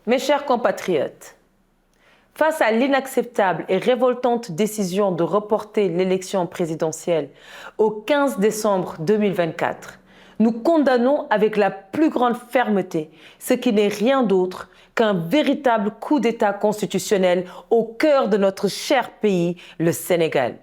Mes chers compatriotes, face à l'inacceptable et révoltante décision de reporter l'élection présidentielle au 15 décembre 2024, nous condamnons avec la plus grande fermeté ce qui n'est rien d'autre qu'un véritable coup d'État constitutionnel au cœur de notre cher pays, le Sénégal.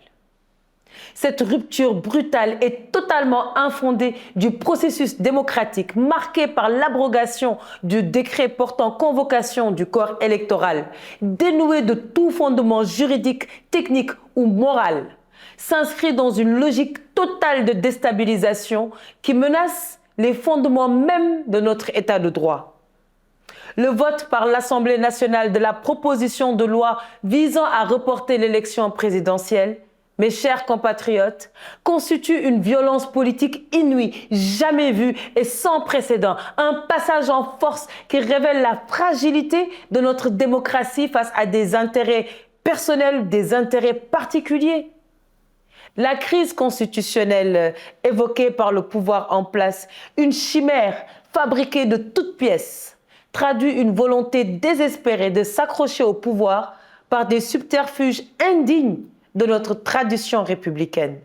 Cette rupture brutale est totalement infondée du processus démocratique marqué par l'abrogation du décret portant convocation du corps électoral, dénué de tout fondement juridique, technique ou moral, s'inscrit dans une logique totale de déstabilisation qui menace les fondements même de notre État de droit. Le vote par l'Assemblée nationale de la proposition de loi visant à reporter l'élection présidentielle, mes chers compatriotes, constitue une violence politique inouïe, jamais vue et sans précédent, un passage en force qui révèle la fragilité de notre démocratie face à des intérêts personnels, des intérêts particuliers. La crise constitutionnelle évoquée par le pouvoir en place, une chimère fabriquée de toutes pièces, traduit une volonté désespérée de s'accrocher au pouvoir par des subterfuges indignes de notre tradition républicaine.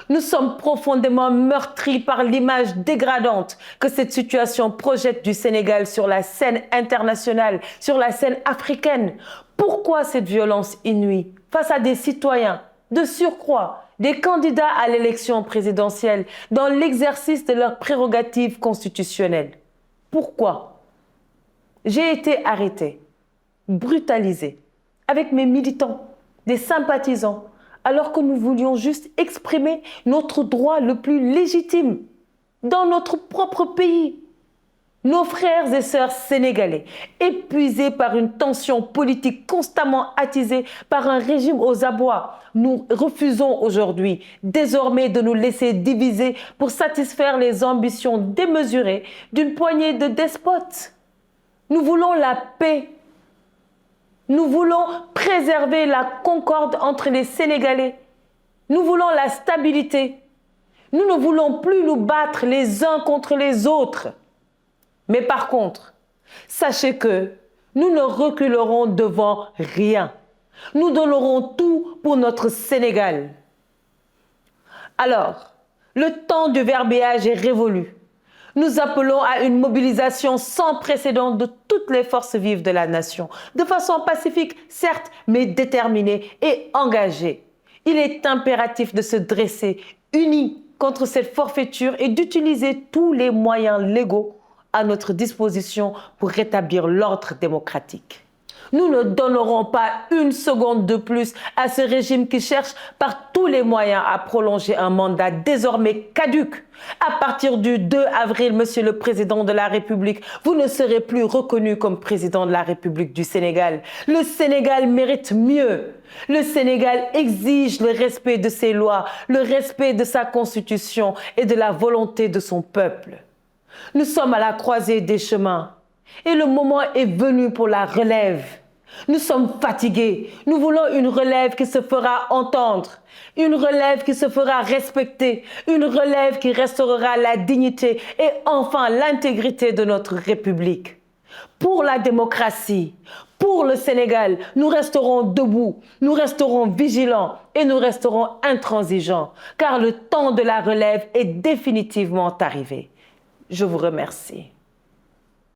Nous sommes profondément meurtris par l'image dégradante que cette situation projette du Sénégal sur la scène internationale, sur la scène africaine. Pourquoi cette violence inouïe face à des citoyens, de surcroît, des candidats à l'élection présidentielle dans l'exercice de leurs prérogatives constitutionnelles? Pourquoi? J'ai été arrêtée, brutalisée, avec mes militants, des sympathisants, alors que nous voulions juste exprimer notre droit le plus légitime dans notre propre pays. Nos frères et sœurs sénégalais, épuisés par une tension politique constamment attisée par un régime aux abois, nous refusons aujourd'hui désormais de nous laisser diviser pour satisfaire les ambitions démesurées d'une poignée de despotes. Nous voulons la paix. Nous voulons préserver la concorde entre les Sénégalais. Nous voulons la stabilité. Nous ne voulons plus nous battre les uns contre les autres. Mais par contre, sachez que nous ne reculerons devant rien. Nous donnerons tout pour notre Sénégal. Alors, le temps du verbiage est révolu. Nous appelons à une mobilisation sans précédent de toutes les forces vives de la nation, de façon pacifique, certes, mais déterminée et engagée. Il est impératif de se dresser unis contre cette forfaiture et d'utiliser tous les moyens légaux à notre disposition pour rétablir l'ordre démocratique. Nous ne donnerons pas une seconde de plus à ce régime qui cherche par tous les moyens à prolonger un mandat désormais caduc. À partir du 2 avril, Monsieur le Président de la République, vous ne serez plus reconnu comme Président de la République du Sénégal. Le Sénégal mérite mieux. Le Sénégal exige le respect de ses lois, le respect de sa constitution et de la volonté de son peuple. Nous sommes à la croisée des chemins. Et le moment est venu pour la relève. Nous sommes fatigués. Nous voulons une relève qui se fera entendre, une relève qui se fera respecter, une relève qui restaurera la dignité et enfin l'intégrité de notre République. Pour la démocratie, pour le Sénégal, nous resterons debout, nous resterons vigilants et nous resterons intransigeants, car le temps de la relève est définitivement arrivé. Je vous remercie.